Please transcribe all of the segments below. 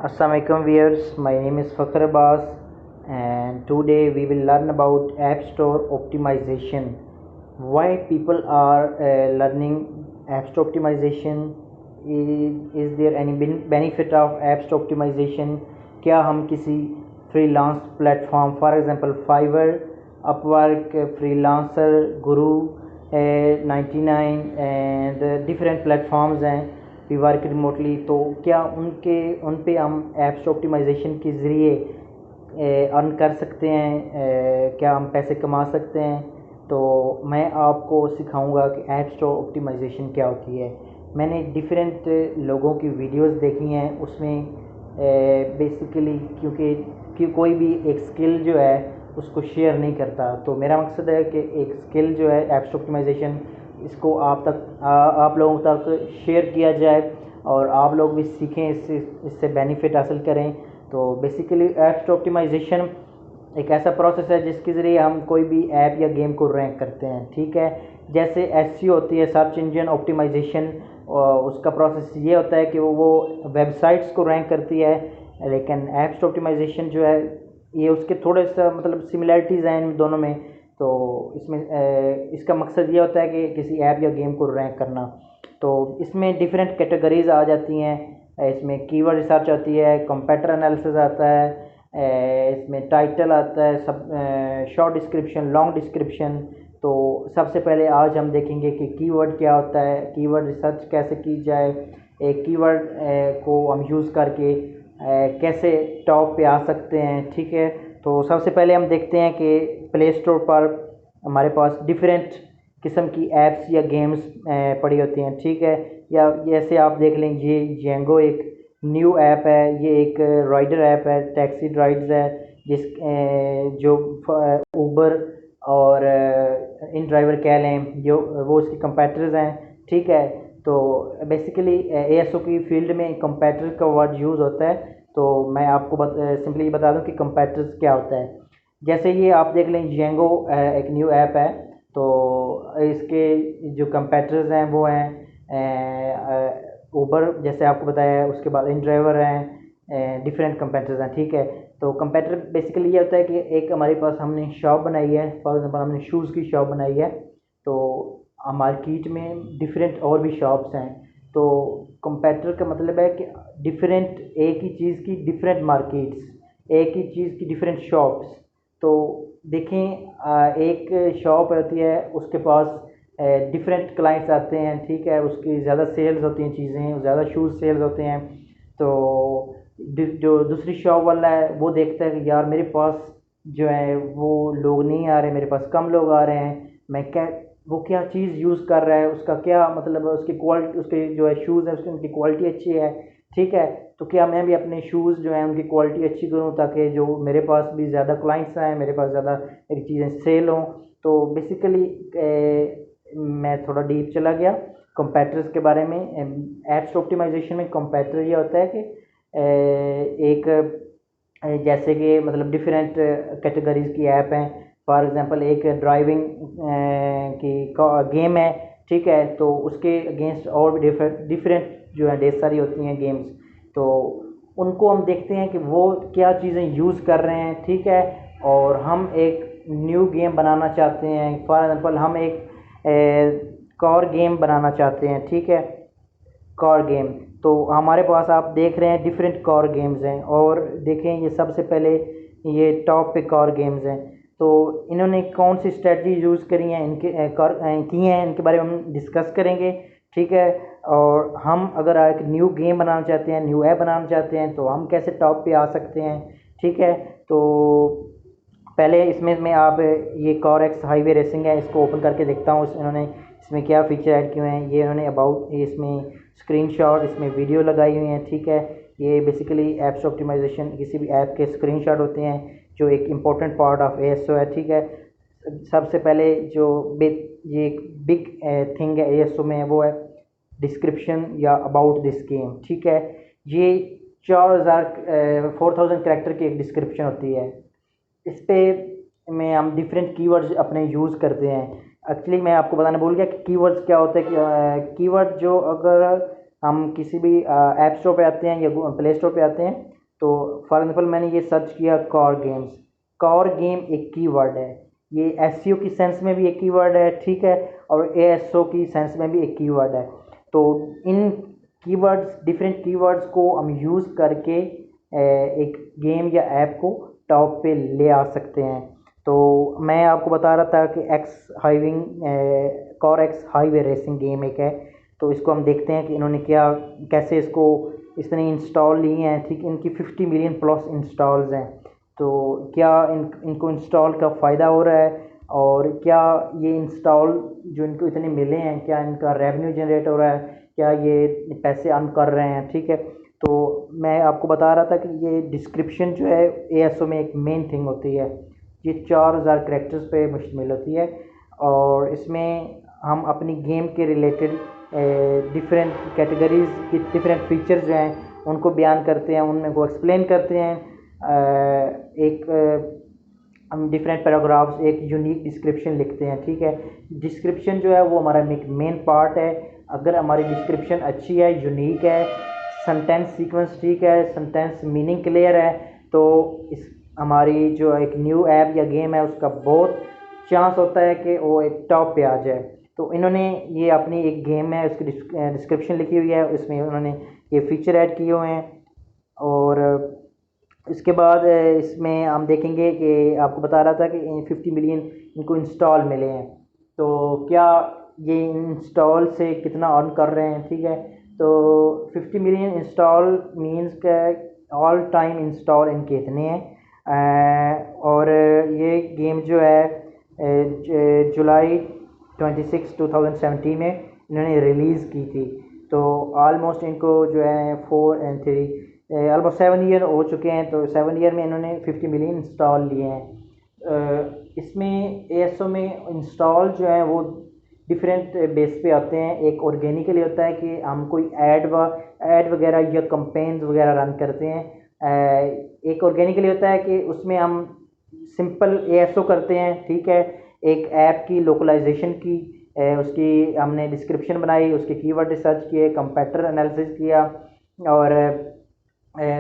Assalamualaikum viewers, my name is Fakhr Abbas and today we will learn about App Store optimization. Why people are learning App Store optimization? Is there any benefit of App Store optimization? क्या हम किसी freelance platform, for example Fiverr, Upwork, Freelancer, Guru, 99 and different platforms हैं we work remotely, तो क्या उन पे हम apps optimisation के ज़रिए अर्न कर सकते हैं, क्या हम पैसे कमा सकते हैं। तो मैं आपको सिखाऊंगा कि ऐप स्टोर ऑप्टिमाइजेशन क्या होती है। मैंने डिफरेंट लोगों की वीडियोस देखी हैं, उसमें बेसिकली क्योंकि कोई भी एक स्किल जो है उसको शेयर नहीं करता, तो मेरा मकसद है कि एक स्किल जो है ऐप स्टोर ऑप्टिमाइजेशन, इसको आप लोगों तक शेयर किया जाए और आप लोग भी सीखें, इससे बेनिफिट हासिल करें। तो बेसिकली ऐप स्टोर ऑप्टिमाइजेशन एक ऐसा प्रोसेस है जिसके ज़रिए हम कोई भी ऐप या गेम को रैंक करते हैं, ठीक है। जैसे एसईओ होती है, सर्च इंजन ऑप्टिमाइजेशन, उसका प्रोसेस ये होता है कि वो वेबसाइट्स को रैंक करती है, लेकिन ऐप स्टोर ऑप्टिमाइजेशन जो है ये उसके थोड़े सा मतलब सिमिलरिटीज़ हैं इन दोनों में। तो इसमें इसका मकसद ये होता है कि किसी ऐप या गेम को रैंक करना। तो इसमें डिफरेंट कैटेगरीज आ जाती हैं, इसमें कीवर्ड रिसर्च आती है, कंपैटर एनालिसिस आता है, इसमें टाइटल आता है, सब शॉर्ट डिस्क्रिप्शन, लॉन्ग डिस्क्रिप्शन। तो सबसे पहले आज हम देखेंगे कि कीवर्ड क्या होता है, कीवर्ड रिसर्च कैसे की जाए, एक कीवर्ड को हम यूज़ करके कैसे टॉप पे आ सकते हैं, ठीक है। तो सबसे पहले हम देखते हैं कि प्ले स्टोर पर हमारे पास डिफरेंट किस्म की ऐप्स या गेम्स पड़ी होती हैं, ठीक है। या जैसे आप देख लें, ये जेंगो एक न्यू ऐप है, ये एक राइडर ऐप है, टैक्सी राइड्स है, जो ऊबर और इन ड्राइवर कह लें, जो वो उसके कंपैटर्स हैं, ठीक है। तो बेसिकली एएसओ की फील्ड में कंपैटर का वर्ड यूज़ होता है। तो मैं आपको सिंपली बता दूं कि कंपैटर्स क्या होता है। जैसे ये आप देख लें, जेंगो एक न्यू ऐप है, तो इसके जो कंपैटर्स हैं वो हैं ऊबर, जैसे आपको बताया है, उसके बाद इन ड्राइवर हैं, डिफरेंट कंपैटर्स हैं, ठीक है। तो कंपैटर बेसिकली ये होता है कि एक हमारे पास हमने शॉप बनाई है, फॉर एग्जांपल हमने शूज़ की शॉप बनाई है, तो मार्केट में डिफरेंट और भी शॉप्स हैं। तो कंपैटर का मतलब है कि डिफरेंट एक ही चीज़ की डिफरेंट मार्केट्स, एक ही चीज़ की डिफरेंट शॉप्स। तो देखें, एक शॉप होती है, उसके पास डिफरेंट क्लाइंट्स आते हैं, ठीक है, उसकी ज़्यादा सेल्स होती हैं, चीज़ें ज़्यादा शूज़ सेल्स होते हैं। तो जो दूसरी शॉप वाला है वो देखता है कि यार मेरे पास जो है वो लोग नहीं आ रहे, मेरे पास कम लोग आ रहे हैं, मैं क्या वो क्या चीज़ यूज़ कर रहा है, उसका क्या मतलब है, उसकी क्वालिटी, उसके जो है शूज़ है उसकी उनकी क्वालिटी अच्छी है, ठीक है। तो क्या मैं भी अपने शूज़ जो हैं उनकी क्वालिटी अच्छी करूं ताकि जो मेरे पास भी ज़्यादा क्लाइंट्स आएँ, मेरे पास ज़्यादा मेरी चीज़ें सेल हों। तो बेसिकली मैं थोड़ा डीप चला गया कंपैटर्स के बारे में। एप्स ऑप्टिमाइजेशन में कंपैटर ये होता है कि एक जैसे कि मतलब डिफरेंट कैटेगरीज की ऐप हैं। फॉर एग्जांपल एक ड्राइविंग की गेम है, ठीक है, तो उसके अगेंस्ट और भी डिफरेंट जो है ढेर सारी होती हैं गेम्स। तो उनको हम देखते हैं कि वो क्या चीज़ें यूज़ कर रहे हैं, ठीक है। और हम एक न्यू गेम बनाना चाहते हैं, फॉर एग्जांपल हम एक कार गेम बनाना चाहते हैं, ठीक है, कार गेम। तो हमारे पास आप देख रहे हैं डिफरेंट कार गेम्स हैं, और देखें ये सबसे पहले ये टॉप पे कार गेम्स हैं। तो इन्होंने कौन सी स्ट्रेटजी यूज़ करी हैं, की हैं, इनके बारे में हम डिस्कस करेंगे, ठीक है। और हम अगर एक न्यू गेम बनाना चाहते हैं, न्यू ऐप बनाना चाहते हैं, तो हम कैसे टॉप पे आ सकते हैं, ठीक है। तो पहले इसमें मैं आप ये कार एक्स हाईवे रेसिंग है, इसको ओपन करके देखता हूँ इन्होंने इसमें क्या फीचर ऐड किए हैं। ये इन्होंने अबाउट, इसमें स्क्रीनशॉट, इसमें वीडियो लगाई हुई हैं, ठीक है। ये बेसिकली ऐप्स ऑप्टिमाइजेशन किसी भी ऐप के स्क्रीनशॉट होते हैं जो एक इम्पोर्टेंट पार्ट ऑफ एएसओ है, ठीक है। सबसे पहले जो ये एक बिग थिंग है एएसओ में, वो है डिस्क्रिप्शन या अबाउट दिस गेम, ठीक है। ये 4000 कैरेक्टर की एक डिस्क्रिप्शन होती है। इस पे में हम डिफरेंट कीवर्ड्स अपने यूज़ करते हैं। एक्चुअली मैं आपको बताना भूल गया कि कीवर्ड्स क्या होता है। कीवर्ड जो अगर हम किसी भी ऐप स्टोर पे आते हैं या प्ले स्टोर पे आते हैं, तो फॉर एग्जांपल मैंने ये सर्च किया कार गेम्स। कार गेम एक कीवर्ड है, ये एसईओ की सेंस में भी एक कीवर्ड है, ठीक है, और एएसओ की सेंस में भी एक कीवर्ड है। तो इन कीवर्ड्स, डिफरेंट कीवर्ड्स को हम यूज़ करके एक गेम या ऐप को टॉप पे ले आ सकते हैं। तो मैं आपको बता रहा था कि x high wing car x highway racing game एक है। तो इसको हम देखते हैं कि इन्होंने क्या, कैसे इसने इंस्टॉल लिए हैं, ठीक, इनकी 50 मिलियन प्लस इंस्टॉल्स हैं। तो क्या इनको इंस्टॉल का फ़ायदा हो रहा है, और क्या ये इंस्टॉल जो इनको इतने मिले हैं, क्या इनका रेवेन्यू जनरेट हो रहा है, क्या ये पैसे अर्न कर रहे हैं, ठीक है। तो मैं आपको बता रहा था कि ये डिस्क्रिप्शन जो है एएसओ में एक मेन थिंग होती है। ये 4000 कैरेक्टर्स पे मुश्तमिल होती है, और इसमें हम अपनी गेम के रिलेटेड डिफरेंट कैटेगरीज की डिफरेंट फीचर्स जो हैं उनको बयान करते हैं, उनमें को एक्सप्लेन करते हैं। एक हम डिफरेंट पैराग्राफ्स, एक यूनिक डिस्क्रिप्शन लिखते हैं, ठीक है। डिस्क्रिप्शन जो है वो हमारा एक मेन पार्ट है। अगर हमारी डिस्क्रिप्शन अच्छी है, यूनिक है, सेंटेंस सीक्वेंस ठीक है, सेंटेंस मीनिंग क्लियर है, तो इस हमारी जो एक न्यू ऐप या गेम है उसका बहुत चांस होता है कि वो एक टॉप पे आ जाए। तो इन्होंने ये अपनी एक गेम है उसकी डिस्क्रिप्शन लिखी हुई है, उसमें उन्होंने ये फीचर ऐड किए हुए हैं। और इसके बाद इसमें हम देखेंगे कि आपको बता रहा था कि 50 मिलियन इनको इंस्टॉल मिले हैं। तो क्या ये इंस्टॉल से कितना अर्न कर रहे हैं, ठीक है। तो 50 मिलियन इंस्टॉल मींस के ऑल टाइम इंस्टॉल इनके इतने हैं। और ये गेम जो है जुलाई 26 2017 में इन्होंने रिलीज़ की थी। तो ऑलमोस्ट इनको जो है 4 एंड 3 ऑलमोस्ट 7 ईयर हो चुके हैं। तो 7 ईयर में इन्होंने 50 मिलियन इंस्टॉल लिए हैं। इसमें एएसओ में इंस्टॉल जो है वो डिफरेंट बेस पे आते हैं। एक ऑर्गेनिकली होता है कि हम कोई ऐड वगैरह या कंपेन्स वगैरह रन करते हैं। एक ऑर्गेनिकली होता है कि उसमें हम सिंपल एएसओ करते हैं, ठीक है। एक ऐप की लोकलाइजेशन की उसकी हमने डिस्क्रिप्शन बनाई, उसके कीवर्ड रिसर्च किए, कंपैरेटर एनालिसिस किया, और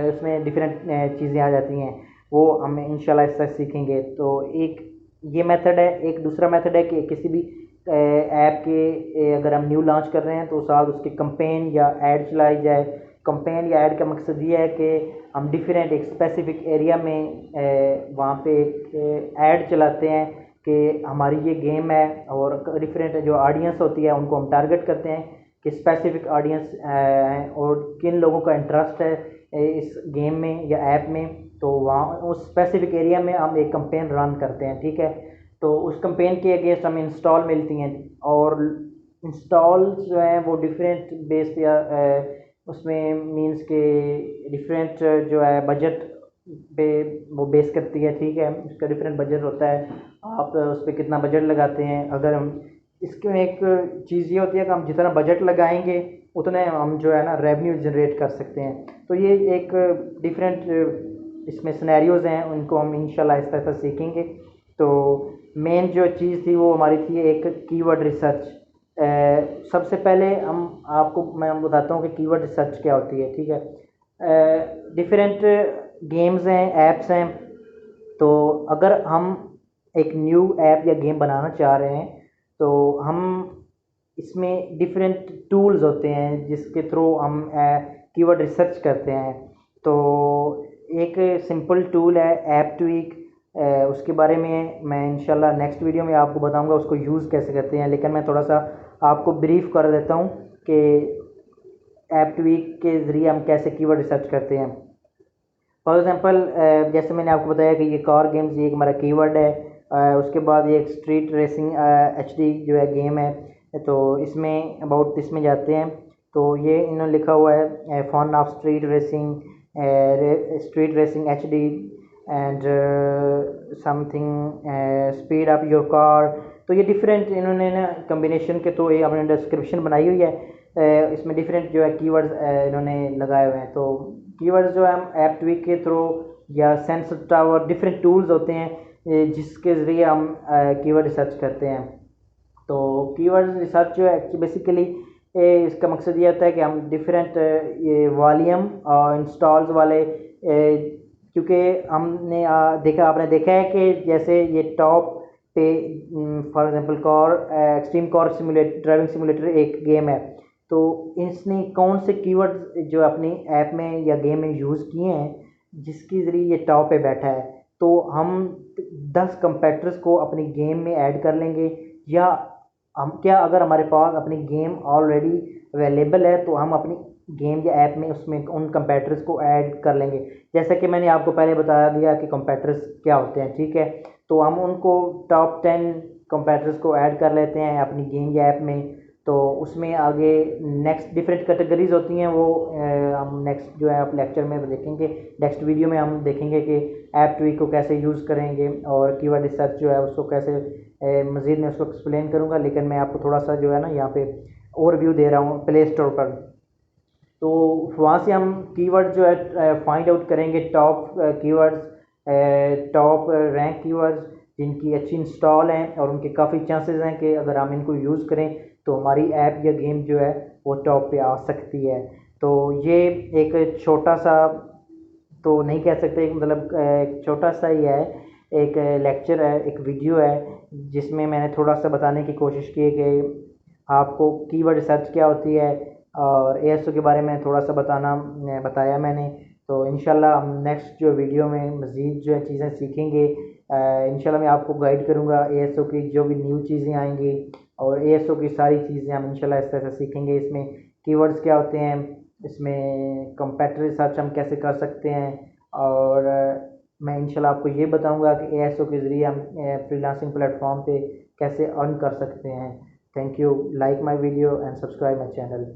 उसमें डिफरेंट चीज़ें आ जाती हैं, वो हम इंशाल्लाह इससे सीखेंगे। तो एक ये मेथड है। एक दूसरा मेथड है कि किसी भी ऐप के अगर हम न्यू लॉन्च कर रहे हैं तो साथ उसके कंपेन या ऐड चलाई जाए। कंपेन या ऐड का मकसद ये है कि हम डिफरेंट एक स्पेसिफिक एरिया में वहाँ पे एक ऐड चलाते हैं कि हमारी ये गेम है, और डिफरेंट जो ऑडियंस होती है उनको हम टारगेट करते हैं कि स्पेसिफिक ऑडियंस और किन लोगों का इंटरेस्ट है इस गेम में या ऐप में। तो वहाँ उस स्पेसिफिक एरिया में हम एक कंपेन रन करते हैं, ठीक है। तो उस कंपेन के अगेंस्ट हमें इंस्टॉल मिलती हैं, और इंस्टॉल जो हैं वो डिफरेंट बेस पे उसमें मींस के डिफरेंट जो है बजट पे वो बेस करती है, ठीक है। उसका डिफरेंट बजट होता है, आप उस पर कितना बजट लगाते हैं। अगर हम इसमें एक चीज़ ये होती है कि हम जितना बजट लगाएंगे उतने हम जो है ना रेवेन्यू जनरेट कर सकते हैं। तो ये एक डिफरेंट इसमें सिनेरियोज़ हैं, उनको हम इंशाल्लाह आहिस्ता आहिस्ता सीखेंगे। तो मेन जो चीज़ थी वो हमारी थी एक कीवर्ड रिसर्च। सबसे पहले मैं बताता हूँ कि कीवर्ड रिसर्च क्या होती है, ठीक है। डिफरेंट गेम्स हैं, ऐप्स हैं। तो अगर हम एक न्यू ऐप या गेम बनाना चाह रहे हैं तो हम इसमें डिफरेंट टूल्स होते हैं जिसके थ्रू हम कीवर्ड रिसर्च करते हैं। तो एक सिंपल टूल है ऐप ट्वीक। उसके बारे में मैं इंशाल्लाह नेक्स्ट वीडियो में आपको बताऊंगा उसको यूज़ कैसे करते हैं, लेकिन मैं थोड़ा सा आपको ब्रीफ कर देता हूँ कि ऐप ट्वीक के ज़रिए हम कैसे कीवर्ड रिसर्च करते हैं। फॉर एग्जांपल जैसे मैंने आपको बताया कि ये कार गेम्स ये एक हमारा कीवर्ड है। उसके बाद ये एक स्ट्रीट रेसिंग एचडी जो है गेम है। तो इसमें अबाउट इसमें जाते हैं, तो ये इन्होंने लिखा हुआ है fun of street racing HD and something speed up your car. तो ये डिफरेंट इन्होंने ना कम्बिनेशन के थ्रू ये अपने डिस्क्रिप्शन बनाई हुई है। इसमें डिफरेंट जो है कीवर्ड्स इन्होंने लगाए हुए हैं। तो कीवर्ड्स जो है हम ऐप ट्वीक के थ्रू या सेंसर टावर डिफरेंट टूल्स होते हैं जिसके ज़रिए हम कीवर्ड रिसर्च करते हैं। तो कीवर्ड रिसर्च जो है बेसिकली इसका मकसद ये होता है कि हम डिफरेंट ये वॉल्यूम और इंस्टॉल्स वाले क्योंकि हमने देखा आपने देखा है कि जैसे ये टॉप पे for example car extreme car simulator driving simulator एक गेम है, तो इसने कौन से कीवर्ड जो अपनी ऐप में या गेम में यूज़ किए हैं जिसके ज़रिए ये टॉप पे बैठा है। तो हम 10 कंपेटिटर्स को अपनी गेम में ऐड कर लेंगे, या हम क्या अगर हमारे पास अपनी गेम ऑलरेडी अवेलेबल है तो हम अपनी गेम या ऐप में उसमें उन कंपेटिटर्स को ऐड कर लेंगे। जैसा कि मैंने आपको पहले बता दिया कि कंपेटिटर्स क्या होते हैं, ठीक है। तो हम उनको टॉप 10 कंपेटिटर्स को ऐड कर लेते हैं अपनी गेम या ऐप में। तो उसमें आगे नेक्स्ट डिफरेंट कैटेगरीज होती हैं, वो हम नेक्स्ट जो है आप लेक्चर में देखेंगे, नेक्स्ट वीडियो में हम देखेंगे कि ऐप ट्वी को कैसे यूज़ करेंगे और कीवर्ड रिसर्च जो है उसको कैसे मज़ीद मैं उसको एक्सप्लेन करूँगा। लेकिन मैं आपको थोड़ा सा जो है ना यहाँ पे ओवरव्यू दे रहा हूँ प्ले स्टोर पर। तो वहाँ से हम कीवर्ड जो है फाइंड आउट करेंगे, top keywords, top rank keywords जिनकी अच्छी इंस्टॉल हैं और उनके काफ़ी चांसेस हैं कि अगर हम इनको यूज़ करें तो हमारी ऐप या गेम जो है वो टॉप पे आ सकती है। तो ये एक छोटा सा तो नहीं कह सकते, मतलब एक छोटा सा ही है, एक लेक्चर है, एक वीडियो है जिसमें मैंने थोड़ा सा बताने की कोशिश की है कि आपको कीवर्ड रिसर्च क्या होती है और एएसओ के बारे में थोड़ा सा बताया मैंने। तो इंशाल्लाह हम नेक्स्ट जो वीडियो में मज़ीद जो है चीज़ें सीखेंगे। इंशाल्लाह मैं आपको गाइड करूँगा एएसओ की जो भी न्यू चीज़ें आएंगी, और एएसओ की सारी चीज़ें हम इंशाल्लाह इस तरह से सीखेंगे। इसमें कीवर्ड्स क्या होते हैं, इसमें कंपेटिटिव रिसर्च हम कैसे कर सकते हैं, और मैं इंशाल्लाह आपको ये बताऊंगा कि एएसओ के ज़रिए हम फ्रीलांसिंग प्लेटफॉर्म पे कैसे अर्न कर सकते हैं। Thank you, like my video and subscribe my channel.